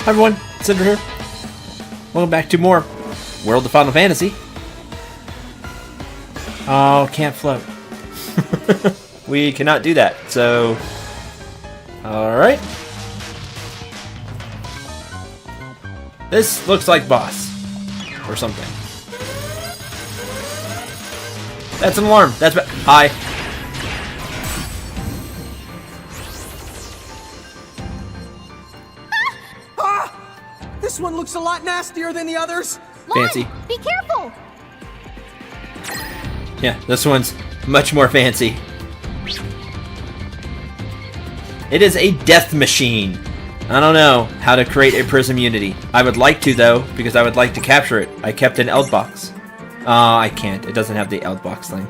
Hi everyone, Cendril here. Welcome back to more World of Final Fantasy. Oh, can't float. We cannot do that, so... Alright. This looks like boss. Or something. That's an alarm. That's hi. This one looks a lot nastier than the others. Fancy. Lon, be careful. Yeah, this one's much more fancy. It is a death machine. I don't know how to create a Prism Unity. I would like to, though, because I would like to capture it. I kept an Eld box. I can't. It doesn't have the Eld box thing.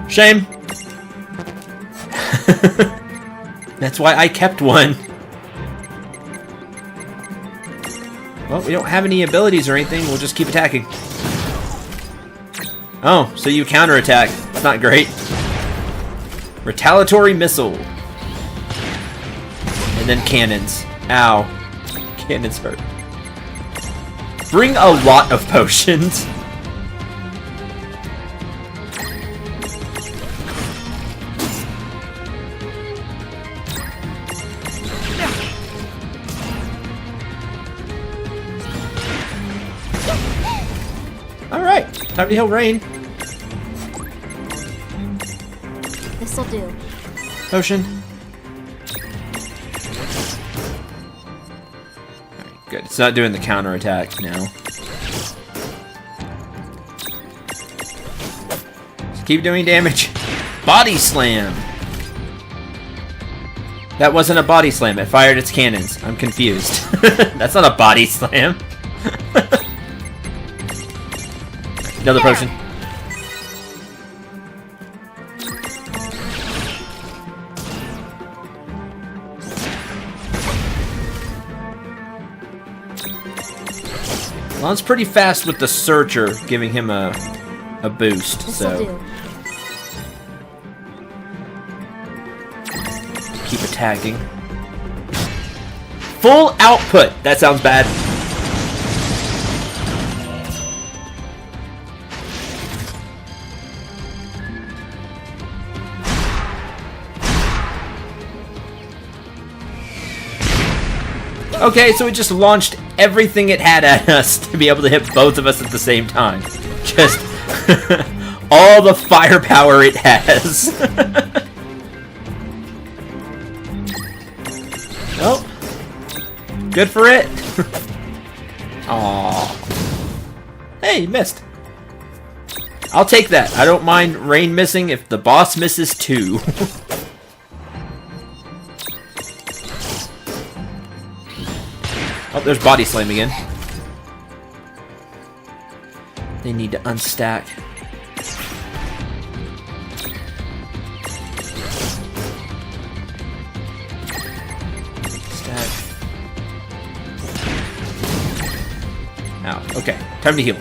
Shame. That's why I kept one. Well, we don't have any abilities or anything. We'll just keep attacking. Oh, so you counterattack. That's not great. Retaliatory missile. And then cannons. Ow. Cannons hurt. Bring a lot of potions. Alright, time to heal Rain. This'll do. Potion. Alright, good. It's not doing the counterattack now. Just keep doing damage. Body slam! That wasn't a body slam. It fired its cannons. I'm confused. That's not a body slam. Another potion. Lon's pretty fast with the Searcher, giving him a boost. This'll do. Keep attacking. Full output! That sounds bad. Okay, so it just launched everything it had at us to be able to hit both of us at the same time. Just all the firepower it has. Oh, good for it. Aww. Hey, missed. I'll take that. I don't mind Rain missing if the boss misses too. Oh, there's Body Slam again. They need to unstack. Stack. Ow. Okay, time to heal.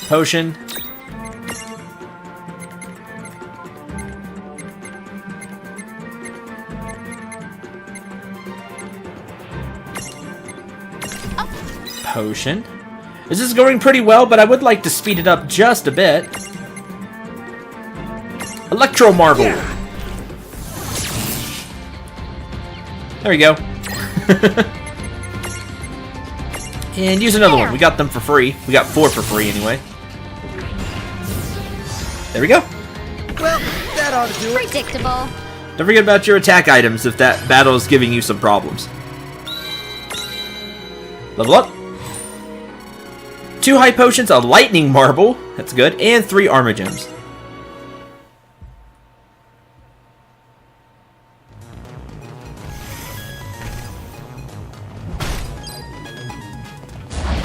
Potion. Potion. This is going pretty well, but I would like to speed it up just a bit. Electro Marble. Yeah. There we go. And use another one. We got them for free. We got 4 for free anyway. There we go. Well, that ought to do it. Predictable. Don't forget about your attack items if that battle is giving you some problems. Level up. 2 high potions, a lightning marble, that's good, and 3 armor gems.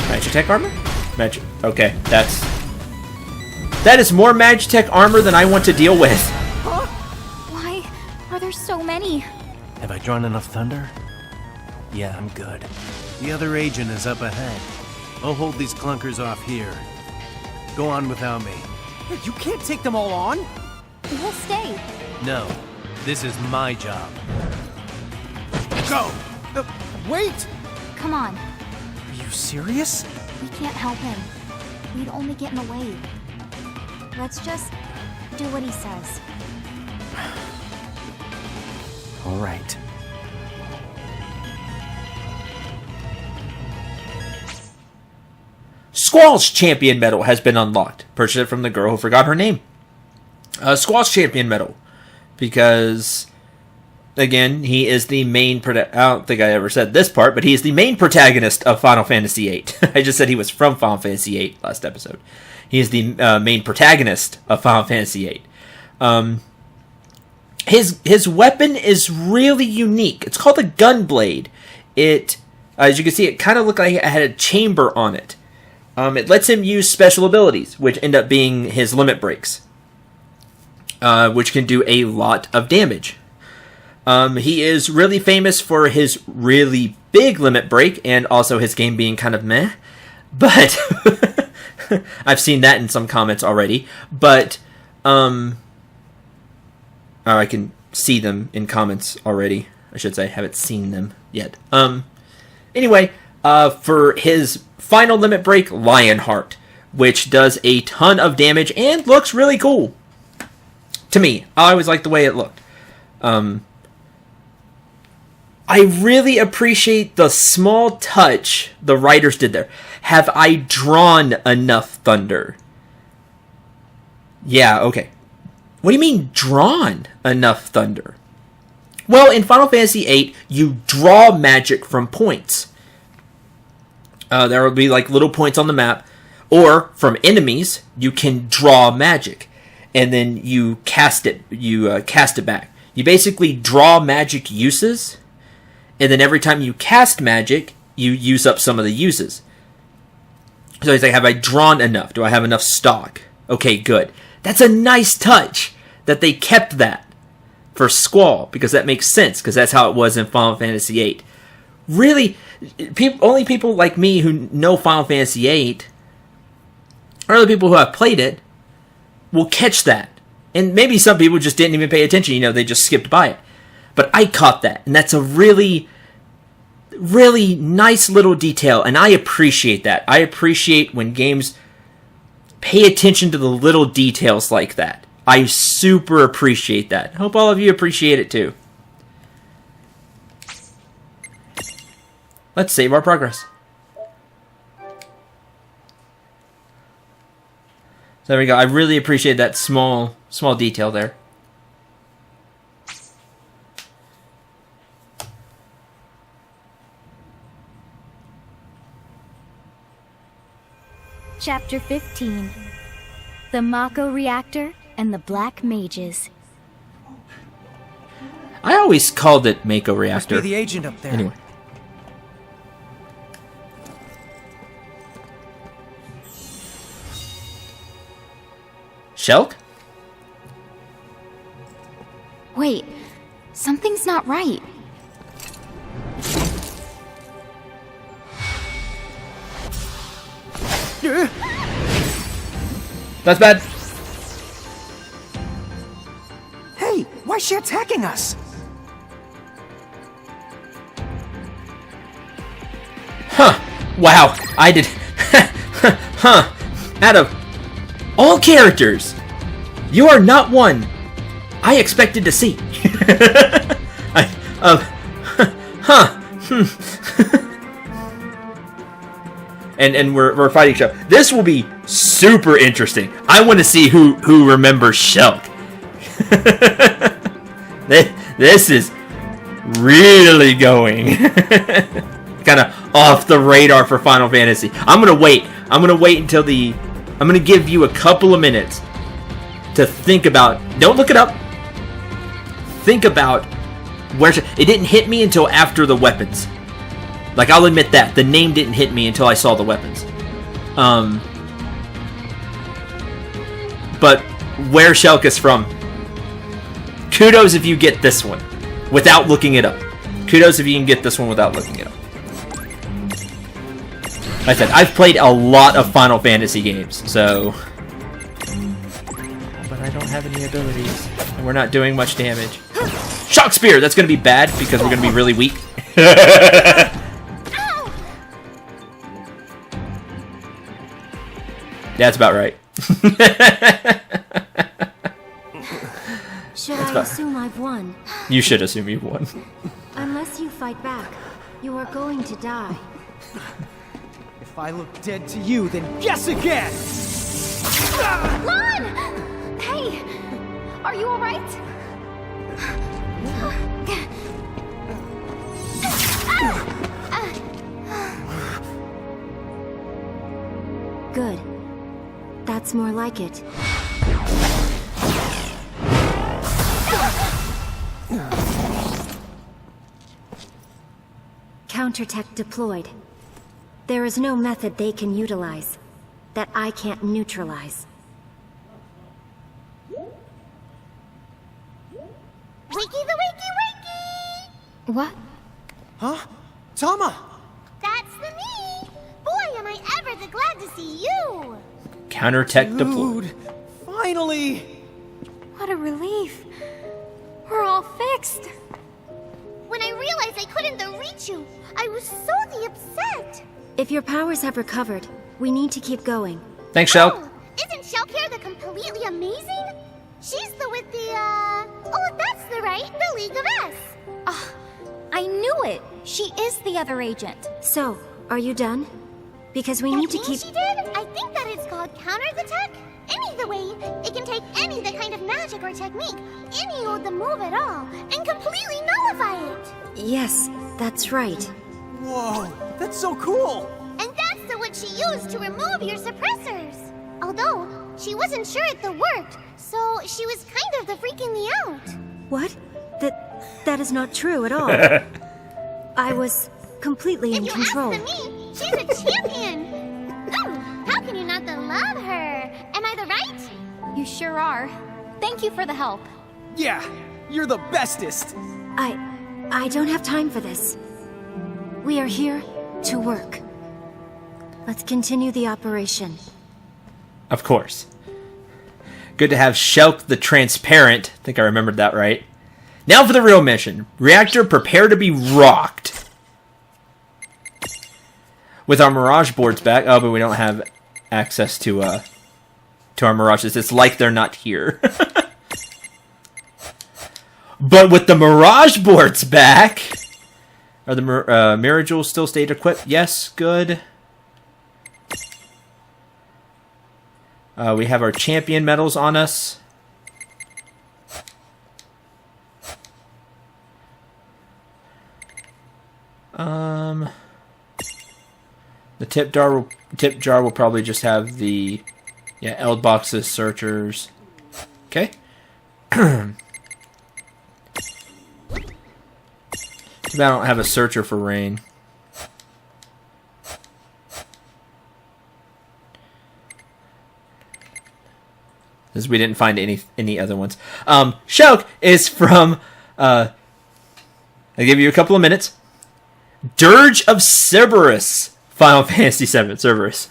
Magitech armor? Okay, that is more Magitech armor than I want to deal with. Huh? Why are there so many? Have I drawn enough thunder? Yeah, I'm good. The other agent is up ahead. I'll hold these clunkers off here. Go on without me. You can't take them all on. We'll stay. No, this is my job. Go! Wait! Come on. Are you serious? We can't help him. We'd only get in the way. Let's just do what he says. All right. Squall's champion medal has been unlocked. Purchase it from the girl who forgot her name. Squall's champion medal. Because, again, he is the main... I don't think I ever said this part, but he is the main protagonist of Final Fantasy VIII. I just said he was from Final Fantasy VIII last episode. He is the main protagonist of Final Fantasy VIII. His weapon is really unique. It's called a Gunblade. It, as you can see, it kind of looked like it had a chamber on it. It lets him use special abilities, which end up being his limit breaks, which can do a lot of damage. He is really famous for his really big limit break, and also his game being kind of meh. But I've seen that in some comments already. But I can see them in comments already. I should say, I haven't seen them yet. Anyway, for his final limit break, Lionheart, which does a ton of damage and looks really cool. To me, I always liked the way it looked. I really appreciate the small touch the writers did there. Have I drawn enough thunder? Yeah, okay. What do you mean, drawn enough thunder? Well, in Final Fantasy VIII, you draw magic from points. There will be like little points on the map. Or, from enemies, you can draw magic. And then you cast it. You cast it back. You basically draw magic uses. And then every time you cast magic, you use up some of the uses. So he's like, have I drawn enough? Do I have enough stock? Okay, good. That's a nice touch that they kept that for Squall, because that makes sense, because that's how it was in Final Fantasy VIII. Really, only people like me who know Final Fantasy VIII, or the people who have played it, will catch that. And maybe some people just didn't even pay attention, they just skipped by it. But I caught that, and that's a really, really nice little detail, and I appreciate that. I appreciate when games pay attention to the little details like that. I super appreciate that. Hope all of you appreciate it too. Let's save our progress. So there we go. I really appreciate that small detail there. Chapter 15. The Mako Reactor and the Black Mages. I always called it Mako Reactor. Must be the agent up there. Anyway. Shulk? Wait, something's not right. That's bad. Hey, why is she attacking us? Huh. Wow. I did... huh. Out of all characters, you are not one I expected to see. And we're fighting Shulk. This will be super interesting. I want to see who remembers Shulk. This is really going kind of off the radar for Final Fantasy. I'm gonna wait until I'm gonna give you a couple of minutes to think about. Don't look it up. Think about where it didn't hit me until after the weapons. Like, I'll admit that. The name didn't hit me until I saw the weapons. But where Shulk is from, kudos if you get this one without looking it up. Kudos if you can get this one without looking it up. Like I said, I've played a lot of Final Fantasy games, so... But I don't have any abilities, and we're not doing much damage. Shock Spear! That's going to be bad, because we're going to be really weak. That's about right. Should I assume I've won? You should assume you've won. Unless you fight back, you are going to die. If I look dead to you, then guess again! Lon! Hey! Are you alright? Good. That's more like it. Counter-tech deployed. There is no method they can utilize that I can't neutralize. Wakey the wakey wakey! What? Huh? Tama! That's the me! Boy, am I ever the glad to see you! Counter-tech deployed. Dude, finally! What a relief. We're all fixed. When I realized I couldn't reach you, I was so upset! If your powers have recovered, we need to keep going. Thanks, Shulk. Oh, isn't Shellcare the completely amazing? She's the with the, Oh, that's the right, the League of S. I knew it! She is the other agent. So, are you done? Because we need to keep... she did? I think that it's called Counter the Tech. Any the way, it can take any the kind of magic or technique, any old the move at all, and completely nullify it. Yes, that's right. Whoa, that's so cool! And that's the what she used to remove your suppressors. Although, she wasn't sure it the worked, so she was kind of the freaking me out. What? That is not true at all. I was completely in control. If you ask me, she's a champion. Ooh, how can you not love her? Am I the right? You sure are. Thank you for the help. Yeah, you're the bestest! I don't have time for this. We are here to work. Let's continue the operation. Of course. Good to have Shulk the Transparent. I think I remembered that right. Now for the real mission. Reactor, prepare to be rocked. With our Mirage boards back. Oh, but we don't have access to our Mirages. It's like they're not here. But with the Mirage boards back... Are the Mirror Jewels still stayed equipped? Yes, good. We have our champion medals on us. The tip jar will probably just have the Eld boxes, searchers. Okay. I don't have a searcher for rain. Because we didn't find any other ones. Shulk is from I'll give you a couple of minutes. Dirge of Cerberus, Final Fantasy VII Cerberus.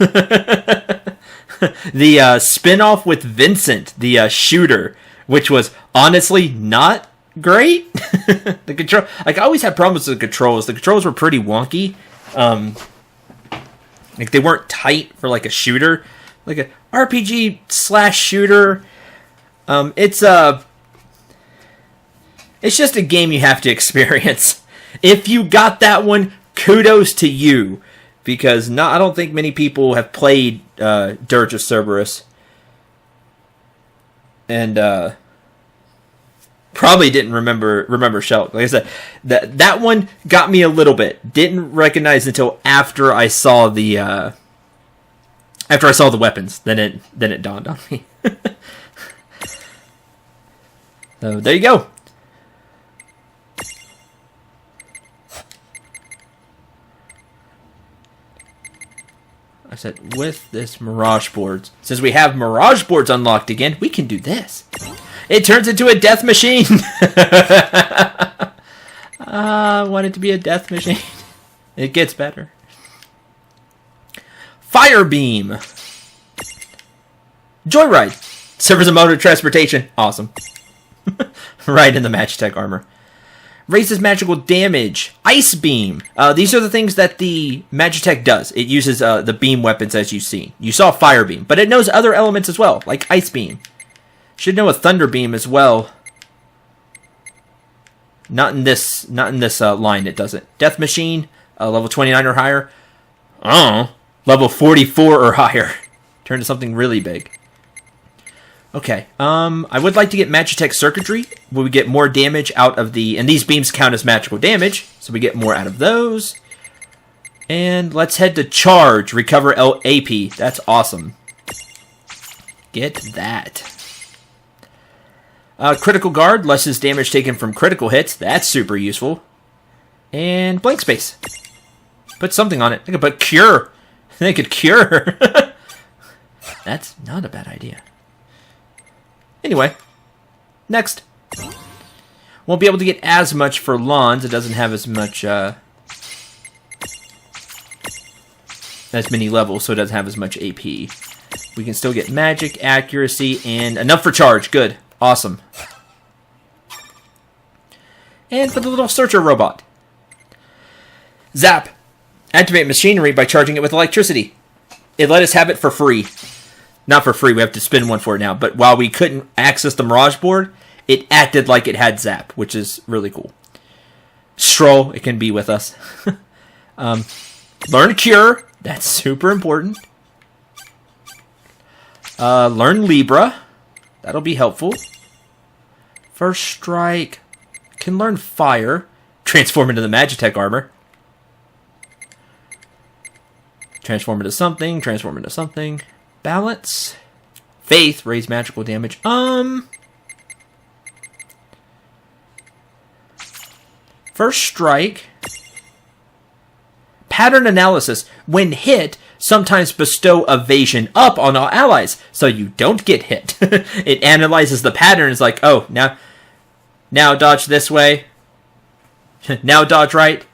The spin-off with Vincent, the shooter, which was honestly not great. The control, like, I always had problems with the controls. The controls were pretty wonky. Like, they weren't tight for like a shooter, like a RPG / shooter. It's just a game you have to experience. If you got that one, kudos to you, because I don't think many people have played Dirge of Cerberus, and probably didn't remember Shulk. Like I said, that one got me a little bit. Didn't recognize until after I saw the weapons. Then it dawned on me. So there you go. I said, with this Mirage boards. Since we have Mirage boards unlocked again, we can do this. It turns into a death machine. I want it to be a death machine. It gets better. Fire beam. Joyride. Serves a mode of transportation. Awesome. Right in the Magitech armor. Raises magical damage. Ice Beam. These are the things that the Magitech does. It uses the beam weapons as you've seen. You saw Fire Beam, but it knows other elements as well, like Ice Beam. Should know a Thunder Beam as well. Not in this line it doesn't. Death Machine, level 29 or higher. Oh, level 44 or higher. Turn to something really big. Okay, I would like to get Magitech Circuitry, where we get more damage out of the... And these beams count as magical damage, so we get more out of those. And let's head to Charge, recover AP. That's awesome. Get that. Critical Guard, lessens damage taken from critical hits. That's super useful. And Blank Space. Put something on it. I could put Cure. They could Cure. That's not a bad idea. Anyway, next. Won't be able to get as much for Lawns. It doesn't have as much, as many levels, so it doesn't have as much AP. We can still get Magic, Accuracy, and enough for Charge. Good. Awesome. And for the little Searcher Robot. Zap. Activate machinery by charging it with electricity. It let us have it for free. Not for free, we have to spend one for it now. But while we couldn't access the Mirage board, it acted like it had Zap, which is really cool. Stroll, it can be with us. Learn Cure, that's super important. Learn Libra, that'll be helpful. First Strike, can learn Fire. Transform into the Magitech armor. Transform into something, transform into something. Balance. Faith, raise magical damage. First Strike. Pattern Analysis. When hit, sometimes bestow evasion up on all allies, so you don't get hit. It analyzes the pattern. It's like, oh, now dodge this way. Now dodge right.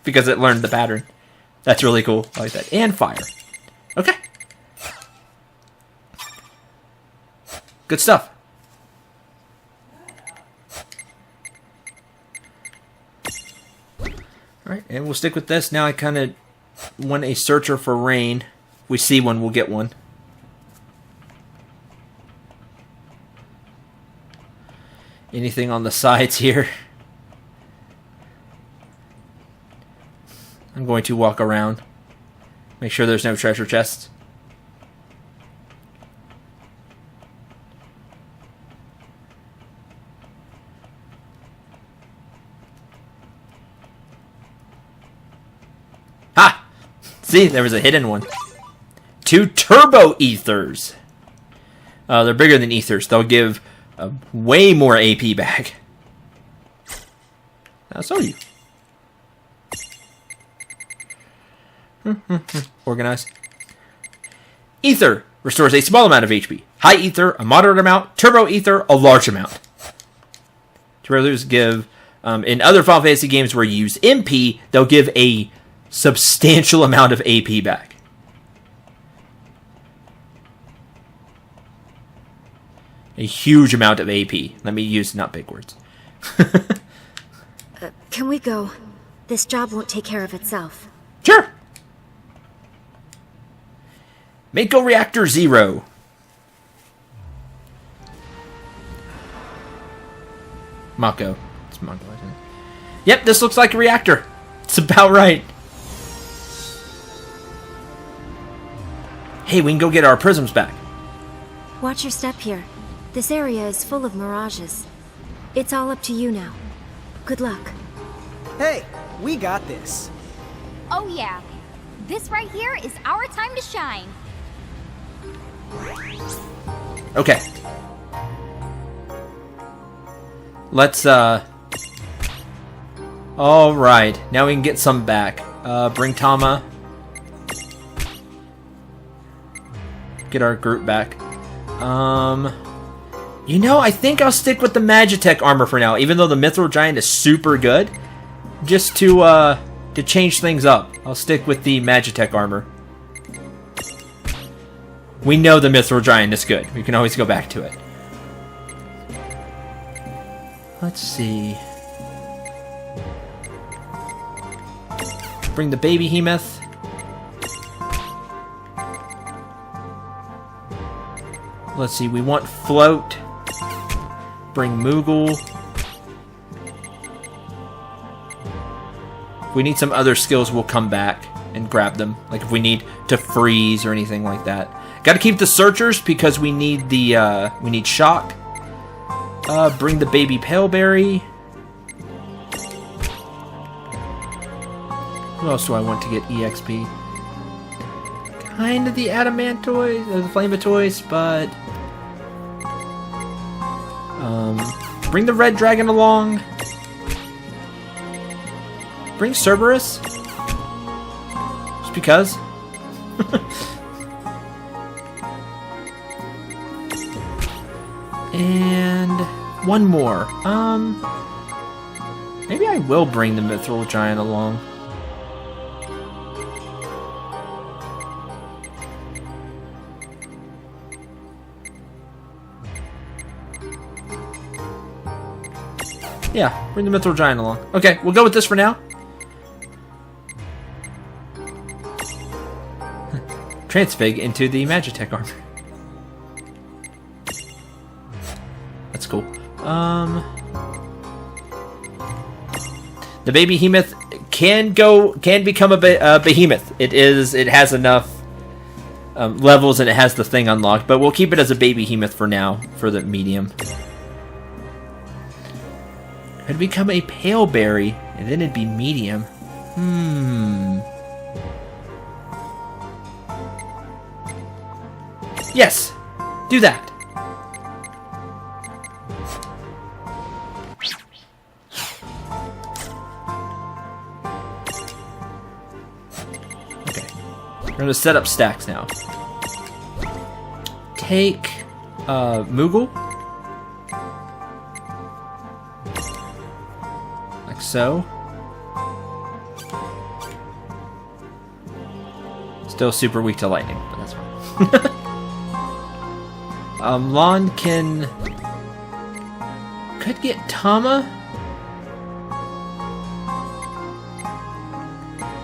Because it learned the pattern. That's really cool. I like that. And Fire. Okay. Good stuff. Alright, and we'll stick with this. Now I kind of want a Searcher for Rain. If we see one, we'll get one. Anything on the sides here? I'm going to walk around. Make sure there's no treasure chests. Ha! See, there was a hidden one. 2 Turbo Ethers. They're bigger than Ethers. They'll give way more AP back. I'll show you. Organize. Ether restores a small amount of HP. High Ether, a moderate amount. Turbo Ether, a large amount. Turbos give, in other Final Fantasy games where you use MP, they'll give a substantial amount of AP back. A huge amount of AP. Let me use not big words. Can we go? This job won't take care of itself. Sure. Mako Reactor 0. Mako. It's Mako, isn't it? Yep, this looks like a reactor. It's about right. Hey, we can go get our prisms back. Watch your step here. This area is full of mirages. It's all up to you now. Good luck. Hey, we got this. Oh yeah. This right here is our time to shine. Okay. Let's, Alright, now we can get some back. Bring Tama. Get our group back. You know, I think I'll stick with the Magitech armor for now, even though the Mithril Giant is super good. Just to change things up, I'll stick with the Magitech armor. We know the Mithril Giant is good. We can always go back to it. Let's see. Bring the baby Behemoth. Let's see, we want Float. Bring Moogle. If we need some other skills, we'll come back and grab them. Like if we need to freeze or anything like that. Got to keep the Searchers because we need the we need Shock. Bring the baby Paleberry. Who else do I want to get EXP? Kind of the Adamantoise, the Flamatoise, but bring the Red Dragon along. Bring Cerberus. Just because. And one more. Maybe I will bring the Mithril Giant along. Yeah, bring the Mithril Giant along. Okay, we'll go with this for now. Transfig into the Magitech armor. That's cool. The baby Behemoth can become a behemoth. It has enough levels and it has the thing unlocked, but we'll keep it as a baby Behemoth for now for the medium. It'd become a Paleberry, and then it'd be medium. Yes! Do that! Okay. We're gonna set up stacks now. Take Moogle. So, still super weak to lightning, but that's fine. Lon could get Tama.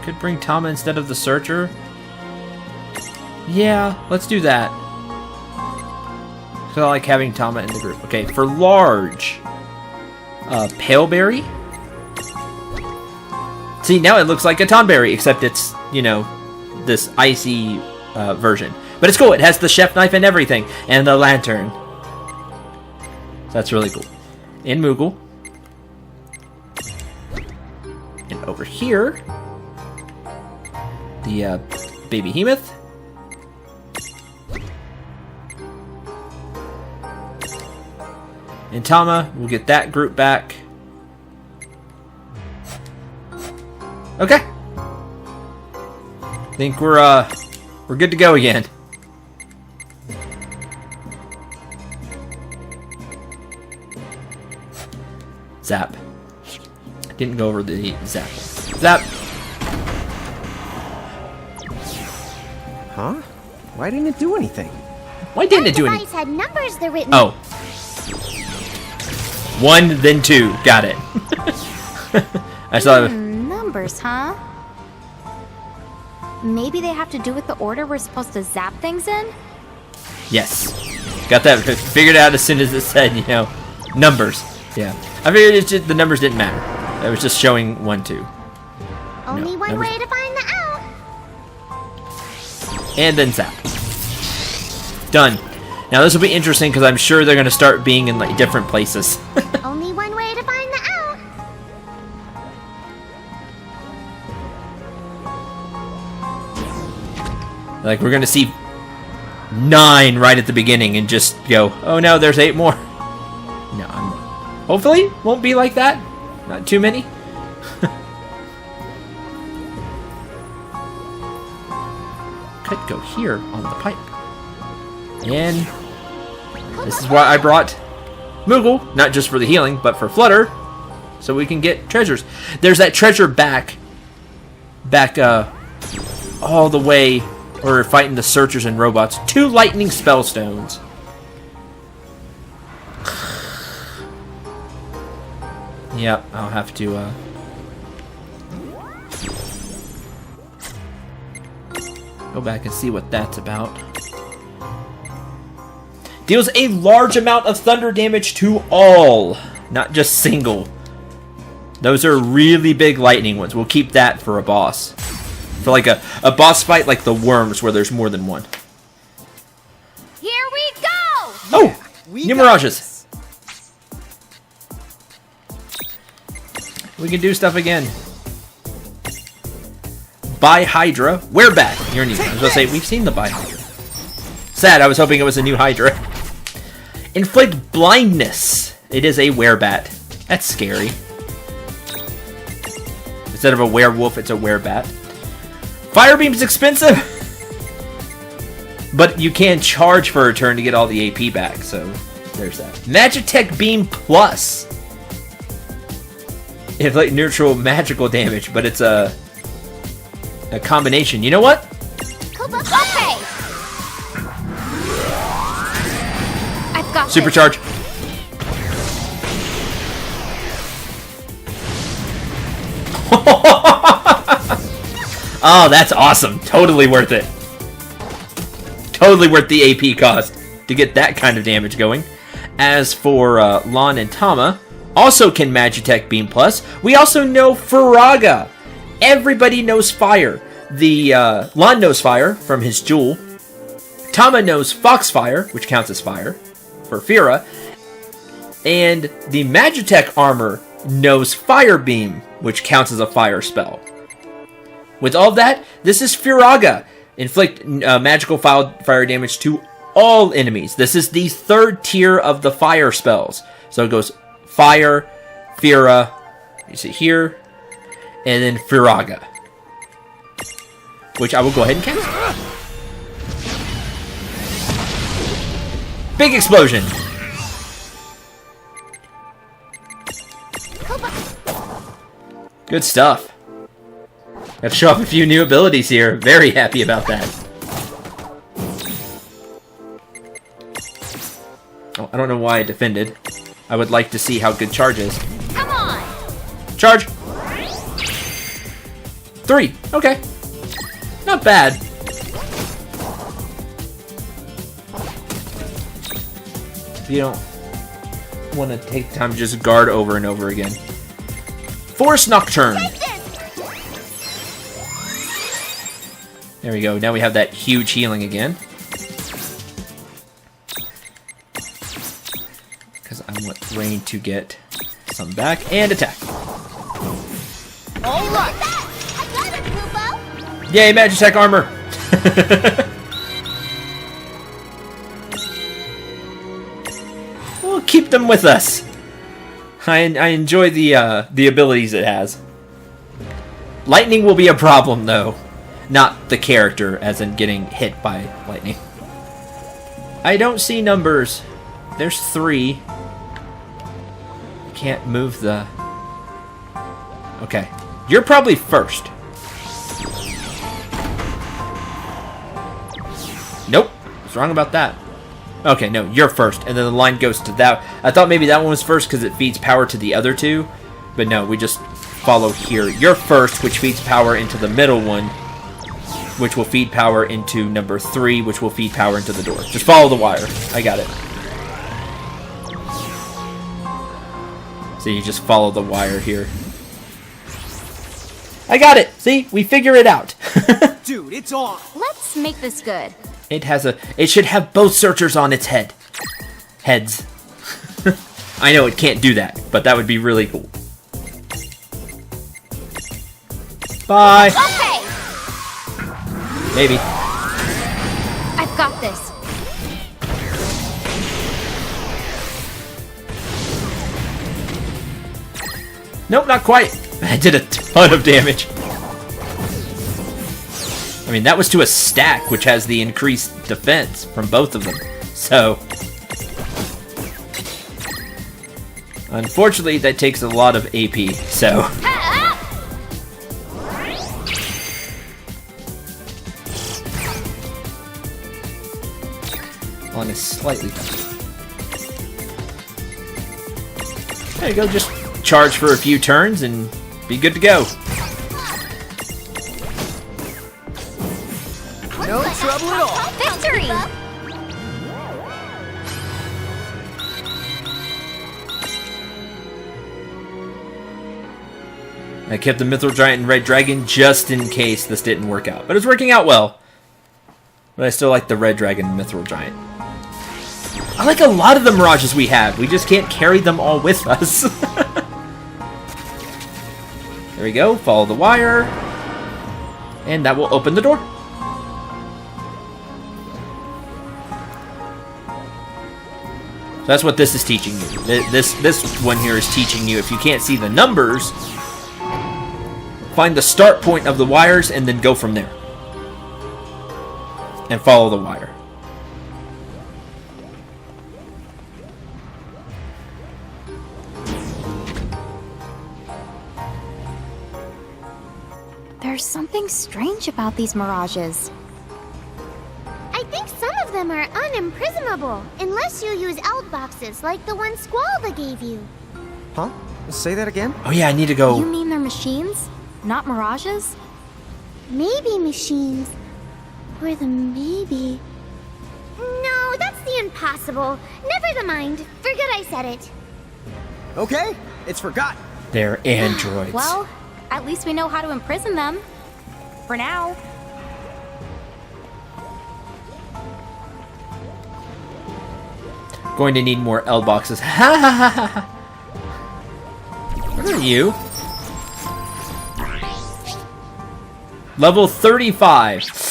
Could bring Tama instead of the Searcher. Yeah, let's do that. So I like having Tama in the group. Okay, for large, Paleberry. See, now it looks like a Tonberry, except it's, you know, this icy version. But it's cool. It has the chef knife and everything, and the lantern. So that's really cool. In Moogle. And over here, the baby Behemoth. And Tama, we'll get that group back. Okay. Think we're good to go again. Zap. Didn't go over the zap. Zap. Huh? Why didn't it do anything? Why didn't it do That anything? device had numbers that written. Oh. 1, then 2. Got it. I saw. Numbers, huh? Maybe they have to do with the order we're supposed to zap things in? Yes. Got that figured out as soon as it said, you know, numbers. Yeah. I figured it's just, the numbers didn't matter. It was just showing 1, 2. Only No, one numbers. way to find the out. And then zap. Done. Now this will be interesting because I'm sure they're going to start being in like different places. Only one way to find the out. Like we're going to see 9 right at the beginning and just go, oh no, there's 8 more. No, hopefully won't be like that. Not too many. Could go here on the pipe. And this is why I brought Moogle, not just for the healing, but for Flutter, so we can get treasures. There's that treasure back all the way where we're fighting the Searchers and robots. 2 lightning spell stones. Yep, I'll have to, go back and see what that's about. Deals a large amount of thunder damage to all, not just single. Those are really big lightning ones. We'll keep that for a boss. For like a boss fight like the worms where there's more than one. Here we go! Oh! We New got mirages. We can do stuff again. Bi-Hydra. We're back. You're new. I was gonna say, we've seen the Bi-Hydra. Sad, I was hoping it was a new Hydra. Inflict blindness. It is a werebat. That's scary. Instead of a werewolf, it's a werebat. Fire beam's expensive, but you can charge for a turn to get all the AP back, so there's that. Magitech Beam Plus. It's like neutral magical damage, but it's a combination. You know what? Okay! I've got this. Supercharge. Oh, that's awesome. Totally worth it. Totally worth the AP cost to get that kind of damage going. As for Lon and Tama, also can Magitech Beam Plus. We also know Firaga. Everybody knows fire. The Lon knows fire from his jewel. Tama knows Foxfire, which counts as fire for Fira. And the Magitech armor knows Fire Beam, which counts as a fire spell. With all that, this is Firaga. Inflict magical fire damage to all enemies. This is the third tier of the fire spells. So it goes Fire, Fira, you see here, and then Firaga. Which I will go ahead and cancel. Big explosion. Good stuff. Got to show off a few new abilities here. Very happy about that. Oh, I don't know why I defended. I would like to see how good charge is. Come on! Charge! 3. Okay. Not bad. You don't want to take time to just guard over and over again. Force Nocturne! There we go. Now we have that huge healing again. Because I want Rain to get some back. And attack. Alright! I got it, Lupo! Yay, Magitech armor! We'll keep them with us. I enjoy the abilities it has. Lightning will be a problem, though. Not the character, as in getting hit by lightning. I don't see numbers. There's 3. Can't move the... Okay. You're probably first. Nope. What's wrong about that? Okay, no, you're first. And then the line goes to that. I thought maybe that one was first because it feeds power to the other 2. But no, we just follow here. You're first, which feeds power into the middle one, which will feed power into number 3, which will feed power into the door. Just follow the wire. I got it. So you just follow the wire here. I got it! See? We figure it out. Dude, it's on. Let's make this good. It should have both searchers on its head. Heads. I know it can't do that, but that would be really cool. Bye! Okay! Maybe. I've got this. Nope, not quite. I did a ton of damage. I mean, that was to a stack, which has the increased defense from both of them. So... unfortunately, that takes a lot of AP, so... on is slightly better. There you go, just charge for a few turns and be good to go. No trouble at all. Victory! I kept the Mithril Giant and Red Dragon just in case this didn't work out. But it's working out well. But I still like the Red Dragon and Mithril Giant. I like a lot of the Mirages we have. We just can't carry them all with us. There we go. Follow the wire. And that will open the door. So that's what this is teaching you. This one here is teaching you if you can't see the numbers, find the start point of the wires and then go from there. And follow the wire. There's something strange about these mirages. I think some of them are unimprisonable, unless you use out boxes like the one Squalba gave you. Huh? Say that again? Oh yeah, I need to go. You mean they're machines? Not mirages? Maybe machines. Or the maybe. No, that's the impossible. Never the mind. Forget I said it. Okay, it's forgotten. They're androids. Well, at least we know how to imprison them. For now. Going to need more L boxes. Ha ha ha ha ha. What are you? Level 35.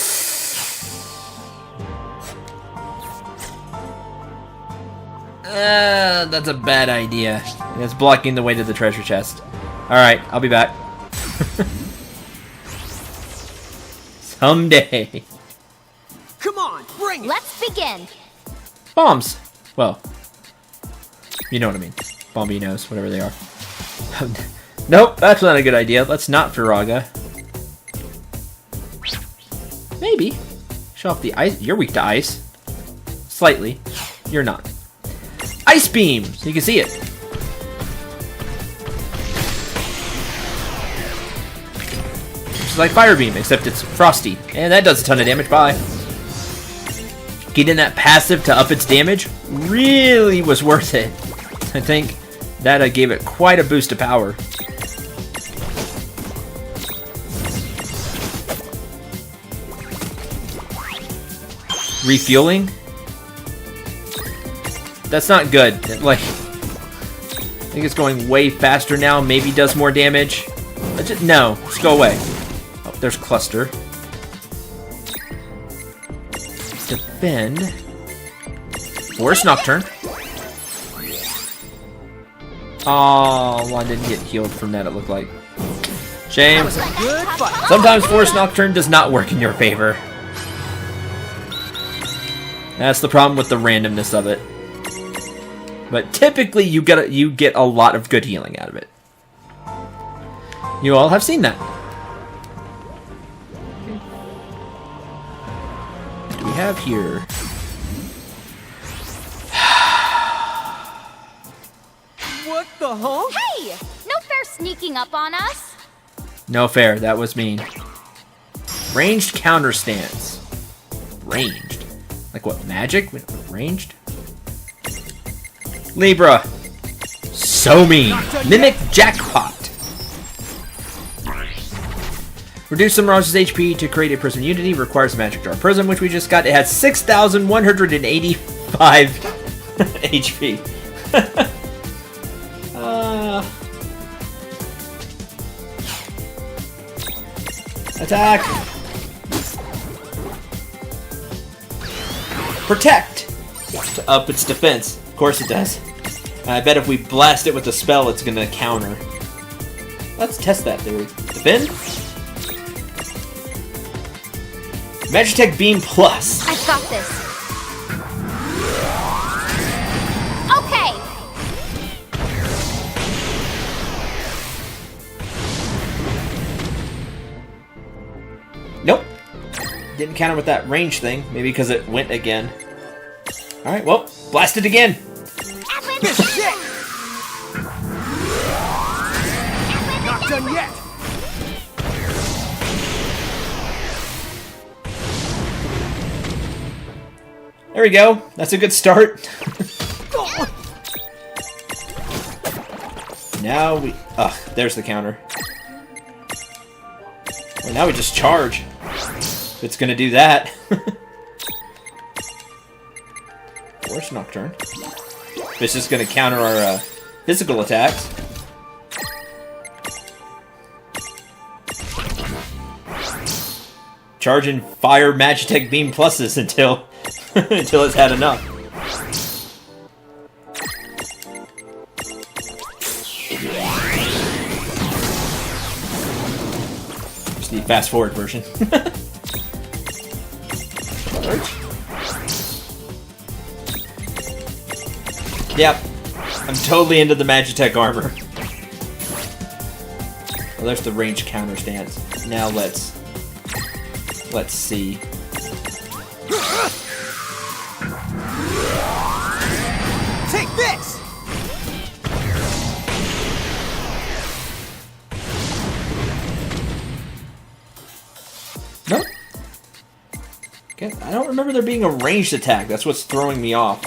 That's a bad idea. It's blocking the way to the treasure chest. Alright, I'll be back. Someday. Come on, bring it. Let's begin. Bombs. Well, you know what I mean. Bombinos, whatever they are. Nope, that's not a good idea. Let's not Firaga. Maybe. Show off the ice. You're weak to ice. Slightly. You're not. Ice beam! So you can see it. It's like fire beam, except it's frosty. And that does a ton of damage. Bye. Getting that passive to up its damage really was worth it. I think that gave it quite a boost of power. Refueling? That's not good. Like, I think it's going way faster now. Maybe does more damage. No, just go away. Oh, there's Cluster. Defend. Forest Nocturne. Oh, one didn't get healed from that, it looked like. Shame. Good fight. Sometimes Forest Nocturne does not work in your favor. That's the problem with the randomness of it. But typically you get a lot of good healing out of it. You all have seen that. What do we have here? What the huh? Hey! No fair sneaking up on us. No fair, that was mean. Ranged counter stance. Ranged. Like what, magic? Ranged? Libra. So mean. Mimic Jackpot. Reduce the Mirage's HP to create a prism unity. Requires a magic jar prism, which we just got. It has 6,185 HP. Attack. Protect. To up its defense. Of course it does. I bet if we blast it with a spell, it's gonna counter. Let's test that theory. Defend. Magitech Beam Plus. I've got this. Okay. Nope. Didn't counter with that range thing. Maybe because it went again. Alright, well, blast it again. done yet! There we go. That's a good start. Now we... Ugh, there's the counter. Well, now we just charge. If it's gonna do that. Force Nocturne. If it's just gonna counter our physical attacks. Charging Fire Magitech Beam Pluses until until it's had enough. Just the fast forward version. Yep, I'm totally into the Magitech armor. Well, there's the range counter stance. Now let's see. Take this! Nope. Okay, I don't remember there being a ranged attack. That's what's throwing me off.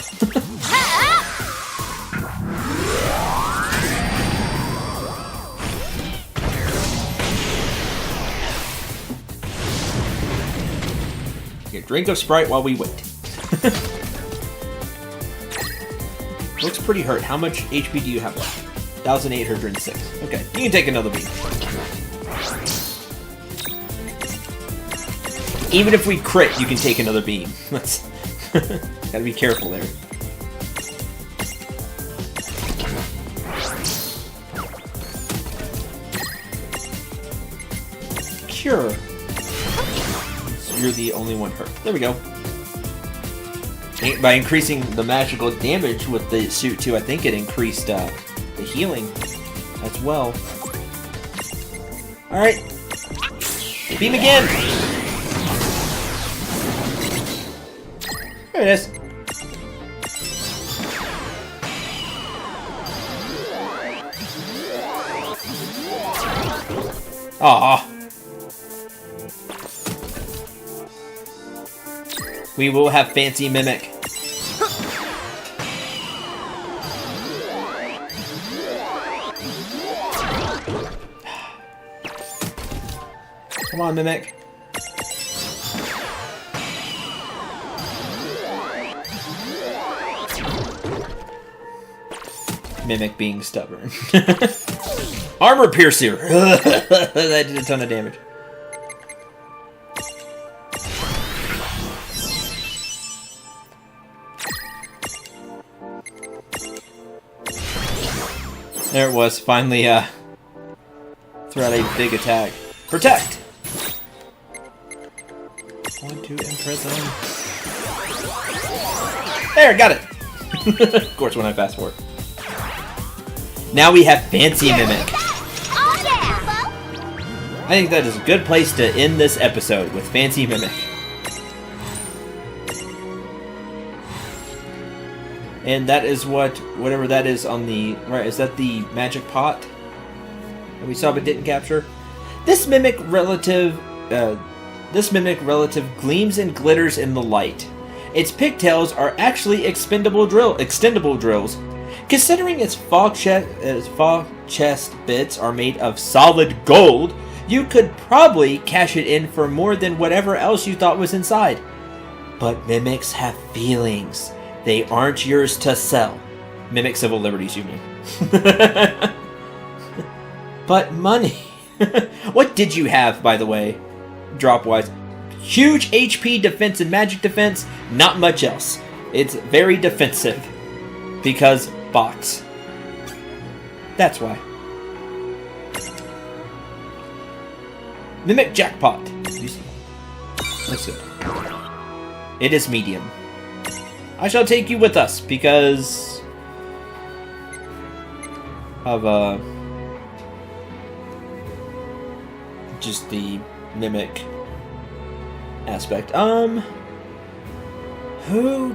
Okay, drink of Sprite while we wait. Looks pretty hurt. How much HP do you have left? 1,806. Okay, you can take another beam. Even if we crit, you can take another beam. That's gotta be careful there. Cure. So you're the only one hurt. There we go. By increasing the magical damage with the suit too, I think it increased the healing as well. Alright. Beam again! There it is. Aww. We will have fancy Mimic. Come on, Mimic. Mimic being stubborn. Armor Piercer! That did a ton of damage. There it was, finally, threw out a big attack. Protect! Want to imprison. There, got it! Of course, when I fast forward. Now we have Fancy Mimic. Oh yeah! I think that is a good place to end this episode with Fancy Mimic. And that is whatever that is on the right. Is that the magic pot that we saw but didn't capture? This mimic relative gleams and glitters in the light. Its pigtails are actually extendable drills. Considering its fog chest bits are made of solid gold, you could probably cash it in for more than whatever else you thought was inside. But mimics have feelings. They aren't yours to sell. Mimic civil liberties, you mean. But money. What did you have, by the way, drop-wise? Huge HP defense and magic defense, not much else. It's very defensive. Because bots. That's why. Mimic Jackpot. Let's see. It is medium. I shall take you with us because of just the mimic aspect. Who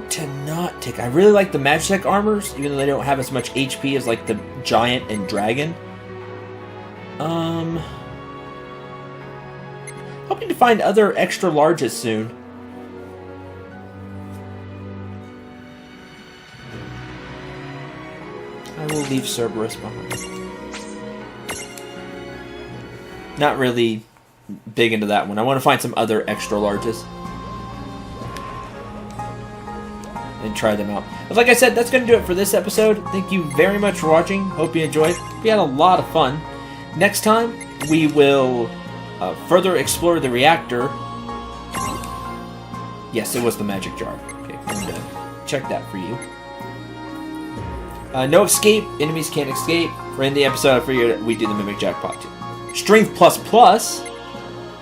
to not take? I really like the Magitech armors, even though they don't have as much HP as like the Giant and Dragon. Hoping to find other extra larges soon. I will leave Cerberus behind. Not really big into that one. I want to find some other extra larges and try them out. But like I said, that's going to do it for this episode. Thank you very much for watching. Hope you enjoyed. We had a lot of fun. Next time, we will further explore the reactor. Yes, it was the magic jar. Okay, I'm going to check that for you. No escape. Enemies can't escape. For in the episode, I figured we do the Mimic Jackpot too. Strength plus.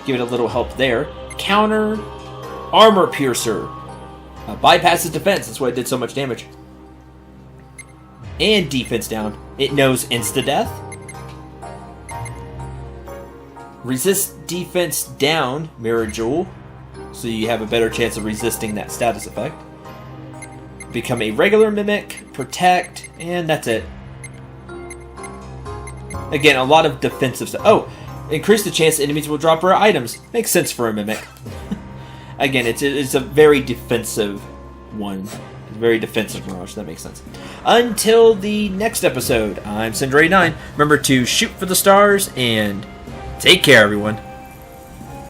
Give it a little help there. Counter. Armor Piercer. Bypasses defense. That's why it did so much damage. And defense down. It knows insta-death. Resist defense down. Mirror Jewel. So you have a better chance of resisting that status effect. Become a regular Mimic. Protect. And that's it. Again, a lot of defensive stuff. Oh! Increase the chance enemies will drop rare items. Makes sense for a Mimic. Again, it's a very defensive one. Very defensive Mirage. That makes sense. Until the next episode, I'm Cendril 9. Remember to shoot for the stars and take care, everyone.